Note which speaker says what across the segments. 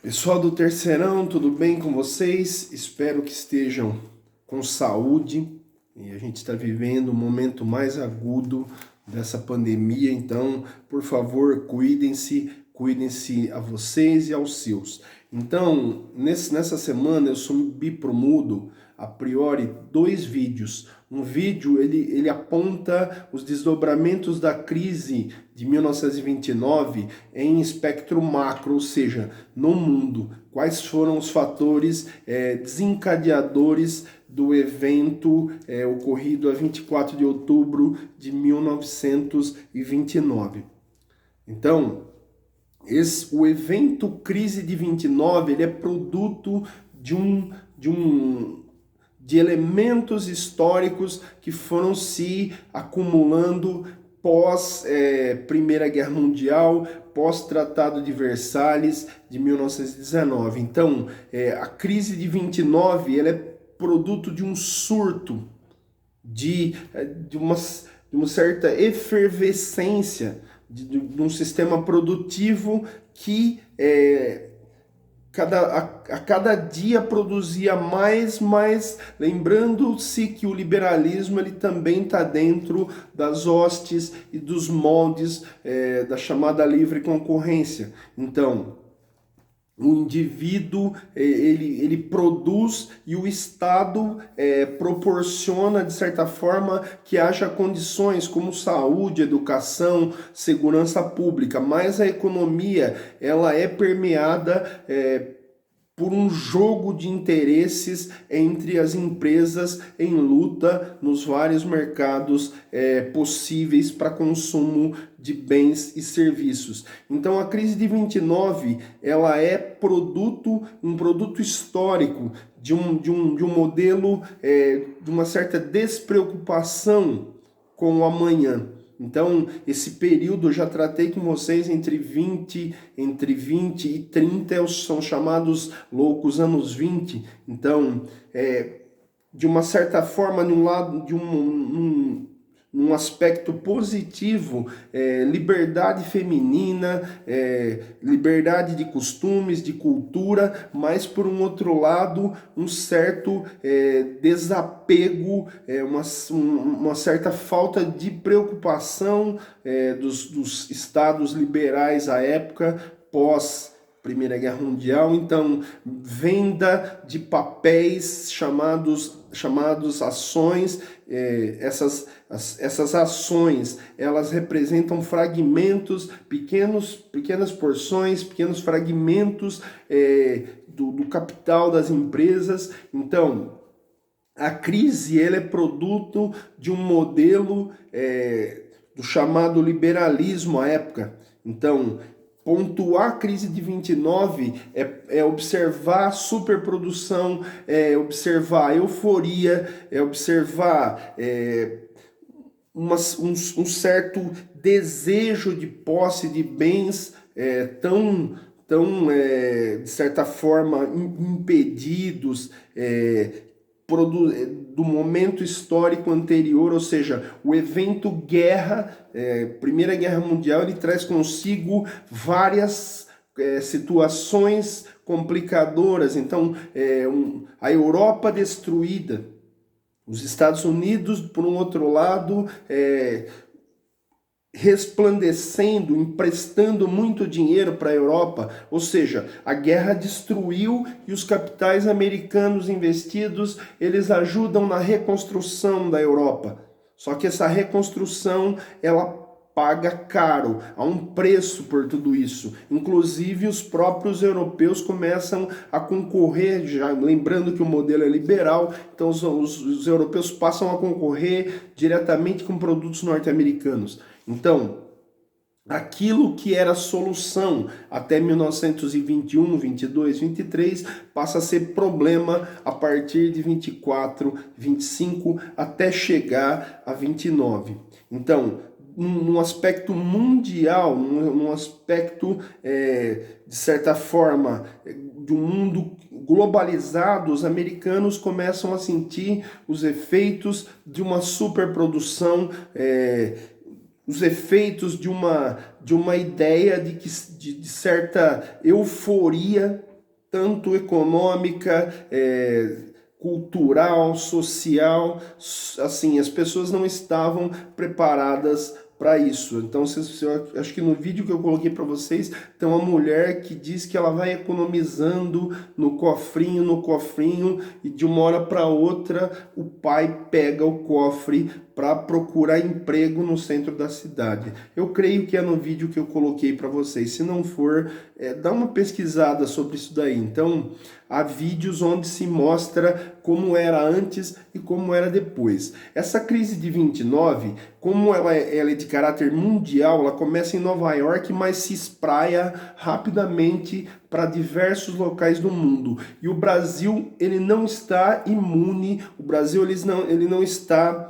Speaker 1: Pessoal do Terceirão, tudo bem com vocês? Espero que estejam com saúde. E a gente está vivendo o momento mais agudo dessa pandemia, então, por favor, cuidem-se a vocês e aos seus. Então, nessa semana eu subi pro Mudo, a priori, 2 vídeos. Um vídeo, ele aponta os desdobramentos da crise de 1929 em espectro macro, ou seja, no mundo. Quais foram os fatores desencadeadores do evento ocorrido a 24 de outubro de 1929. Então, o evento crise de 29 ele é produto de elementos históricos que foram se acumulando pós Primeira Guerra Mundial, pós Tratado de Versalhes de 1919. Então, a crise de 29 ela é produto de um surto, de uma certa efervescência de um sistema produtivo que a cada dia produzia mais, lembrando-se que o liberalismo ele também está dentro das hostes e dos moldes da chamada livre concorrência. Então, o indivíduo ele produz e o Estado proporciona, de certa forma, que haja condições como saúde, educação, segurança pública, mas a economia ela é permeada por um jogo de interesses entre as empresas em luta nos vários mercados possíveis para consumo de bens e serviços. Então a crise de 29 ela é um produto histórico de um modelo de uma certa despreocupação com o amanhã. Então, esse período eu já tratei com vocês entre 20 e 30 são chamados loucos anos 20. Então, de uma certa forma, num aspecto positivo, liberdade feminina, liberdade de costumes, de cultura, mas por um outro lado, um certo desapego, uma certa falta de preocupação dos estados liberais à época, pós Primeira Guerra Mundial. Então, venda de papéis chamados ações. Essas ações elas representam fragmentos, pequenas porções, pequenos fragmentos do capital das empresas. Então, a crise ela é produto de um modelo do chamado liberalismo à época. Então, pontuar a crise de 29 é observar a superprodução, observar a euforia, observar um certo desejo de posse de bens tão de certa forma impedidos do momento histórico anterior, ou seja, o evento guerra, Primeira Guerra Mundial, ele traz consigo várias situações complicadoras. Então, a Europa destruída, os Estados Unidos, por um outro lado, resplandecendo, emprestando muito dinheiro para a Europa, ou seja, a guerra destruiu e os capitais americanos investidos, eles ajudam na reconstrução da Europa. Só que essa reconstrução, ela paga caro, há um preço por tudo isso. Inclusive os próprios europeus começam a concorrer, já lembrando que o modelo é liberal, então os europeus passam a concorrer diretamente com produtos norte-americanos. Então, aquilo que era solução até 1921, 22, 23 passa a ser problema a partir de 24, 25 até chegar a 29. Então, num aspecto mundial, num aspecto, de certa forma, de um mundo globalizado, os americanos começam a sentir os efeitos de uma superprodução, os efeitos de uma ideia de certa euforia tanto econômica, cultural, social, assim, as pessoas não estavam preparadas para isso. Então, eu acho que no vídeo que eu coloquei para vocês, tem uma mulher que diz que ela vai economizando no cofrinho, e de uma hora para outra o pai pega o cofre para procurar emprego no centro da cidade. Eu creio que é no vídeo que eu coloquei para vocês. Se não for, dá uma pesquisada sobre isso daí. Então, há vídeos onde se mostra como era antes e como era depois. Essa crise de 29, como ela é de caráter mundial, ela começa em Nova York, mas se espraia rapidamente para diversos locais do mundo. E o Brasil, ele não está imune, o Brasil ele não está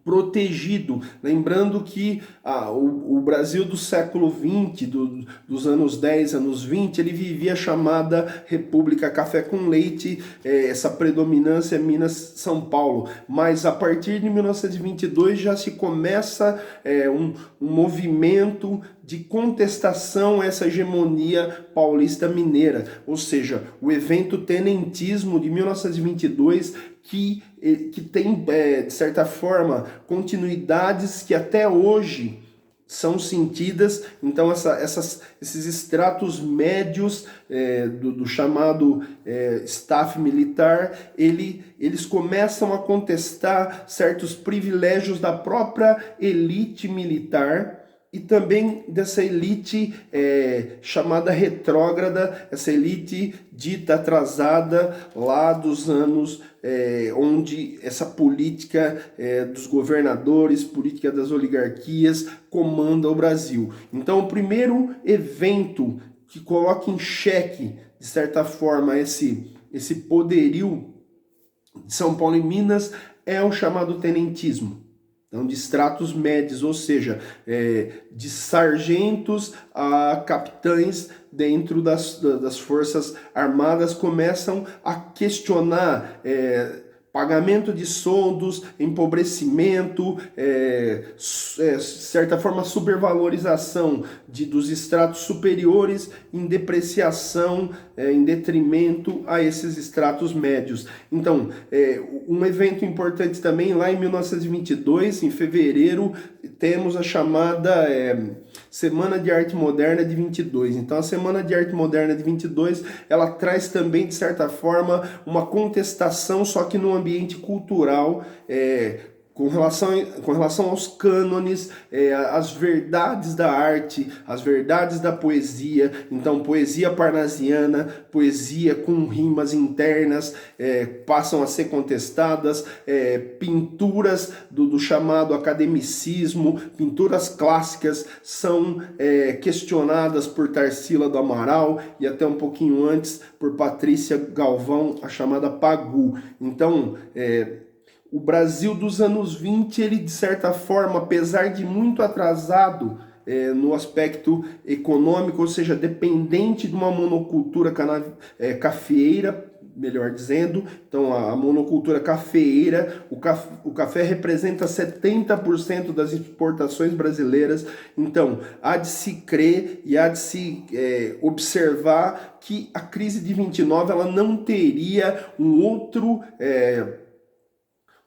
Speaker 1: protegido. Lembrando que o Brasil do século XX, dos anos 10, anos 20, ele vivia a chamada República Café com Leite, essa predominância Minas-São Paulo. Mas a partir de 1922 já se começa um movimento de contestação a essa hegemonia paulista mineira, ou seja, o evento tenentismo de 1922 que tem, de certa forma, continuidades que até hoje são sentidas. Então esses estratos médios do chamado staff militar, eles começam a contestar certos privilégios da própria elite militar, e também dessa elite chamada retrógrada, essa elite dita atrasada lá dos anos onde essa política dos governadores, política das oligarquias comanda o Brasil. Então, o primeiro evento que coloca em xeque, de certa forma, esse poderio de São Paulo e Minas é o chamado tenentismo. Então, de estratos médios, ou seja, de sargentos a capitães dentro das Forças Armadas, começam a questionar pagamento de soldos, empobrecimento, certa forma supervalorização dos estratos superiores em depreciação, em detrimento a esses estratos médios. Então, um evento importante também, lá em 1922, em fevereiro, temos a chamada Semana de Arte Moderna de 22. Então, a Semana de Arte Moderna de 22, ela traz também, de certa forma, uma contestação, só que no ambiente cultural, com relação aos cânones, as verdades da arte, as verdades da poesia. Então, poesia parnasiana, poesia com rimas internas, passam a ser contestadas, pinturas do chamado academicismo, pinturas clássicas são questionadas por Tarsila do Amaral e até um pouquinho antes por Patrícia Galvão, a chamada Pagu. Então, o Brasil dos anos 20, ele de certa forma, apesar de muito atrasado no aspecto econômico, ou seja, dependente de uma monocultura cafeeira, melhor dizendo. Então, a monocultura cafeeira, o café representa 70% das exportações brasileiras. Então, há de se crer e há de se observar que a crise de 29 ela não teria um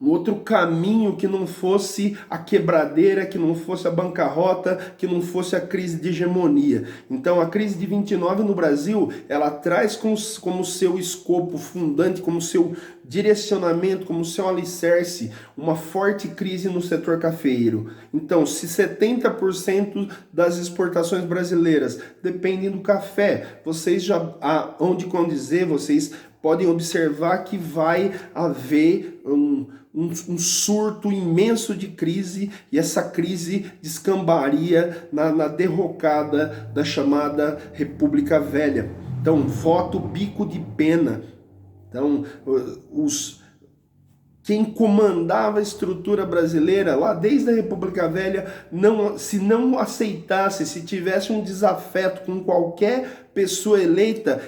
Speaker 1: outro caminho que não fosse a quebradeira, que não fosse a bancarrota, que não fosse a crise de hegemonia. Então, a crise de 29 no Brasil, ela traz como seu escopo fundante, como seu direcionamento, como seu alicerce, uma forte crise no setor cafeeiro. Então, se 70% das exportações brasileiras dependem do café, vocês já hão de condizer, vocês podem observar que vai haver um surto imenso de crise, e essa crise descambaria na derrocada da chamada República Velha. Então, voto bico de pena. Então, quem comandava a estrutura brasileira lá desde a República Velha, se não aceitasse, se tivesse um desafeto com qualquer pessoa eleita,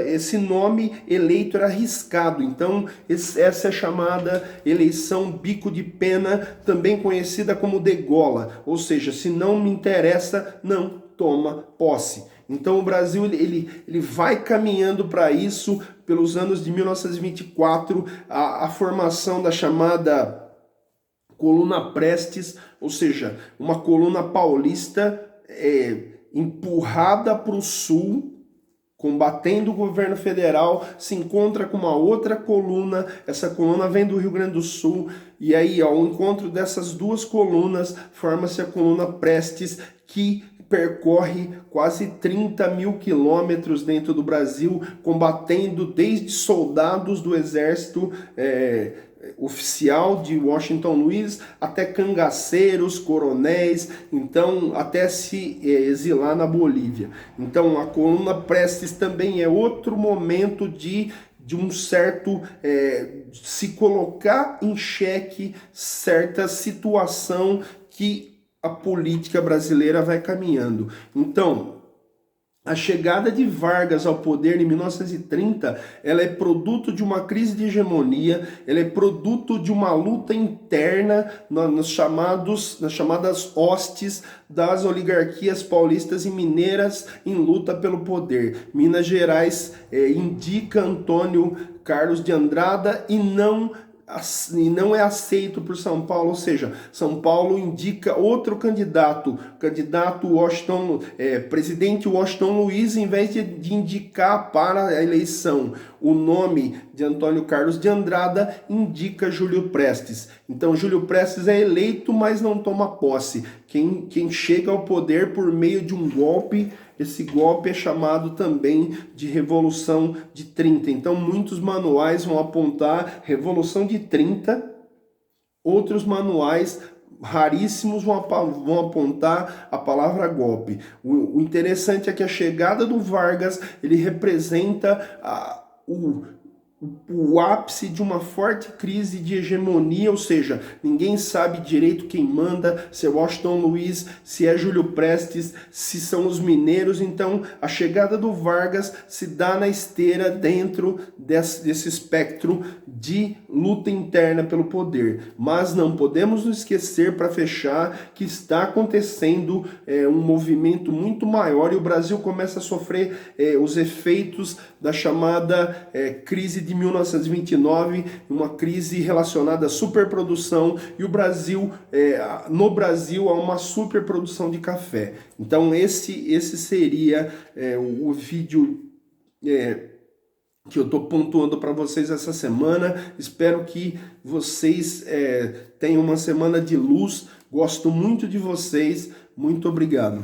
Speaker 1: esse nome eleito era arriscado. Então, essa é a chamada eleição bico de pena, também conhecida como degola, ou seja, se não me interessa, não toma posse. Então o Brasil ele vai caminhando para isso. Pelos anos de 1924, a formação da chamada coluna Prestes, ou seja, uma coluna paulista empurrada para o sul, combatendo o governo federal, se encontra com uma outra coluna, essa coluna vem do Rio Grande do Sul, e aí ao encontro dessas duas colunas forma-se a coluna Prestes, que percorre quase 30 mil quilômetros dentro do Brasil, combatendo desde soldados do exército oficial de Washington Luiz até cangaceiros, coronéis, então até se exilar na Bolívia. Então a coluna Prestes também é outro momento de um certo se colocar em xeque certa situação que a política brasileira vai caminhando. Então, a chegada de Vargas ao poder em 1930, ela é produto de uma crise de hegemonia, ela é produto de uma luta interna nas chamadas hostes das oligarquias paulistas e mineiras em luta pelo poder. Minas Gerais indica Antônio Carlos de Andrada e não é aceito por São Paulo, ou seja, São Paulo indica outro candidato presidente Washington Luiz, em vez de indicar para a eleição o nome de Antônio Carlos de Andrada, indica Júlio Prestes. Então Júlio Prestes é eleito, mas não toma posse. Quem chega ao poder por meio de um golpe, esse golpe é chamado também de Revolução de 30. Então muitos manuais vão apontar Revolução de 30, outros manuais raríssimos vão apontar a palavra golpe. O interessante é que a chegada do Vargas, ele representa o ápice de uma forte crise de hegemonia, ou seja, ninguém sabe direito quem manda, se é Washington Luiz, se é Júlio Prestes, se são os mineiros. Então a chegada do Vargas se dá na esteira dentro desse espectro de luta interna pelo poder. Mas não podemos nos esquecer, para fechar, que está acontecendo um movimento muito maior, e o Brasil começa a sofrer os efeitos da chamada crise de 1929, uma crise relacionada à superprodução, e no Brasil há uma superprodução de café. Então esse seria o vídeo que eu estou pontuando para vocês essa semana. Espero que vocês tenham uma semana de luz. Gosto muito de vocês. Muito obrigado.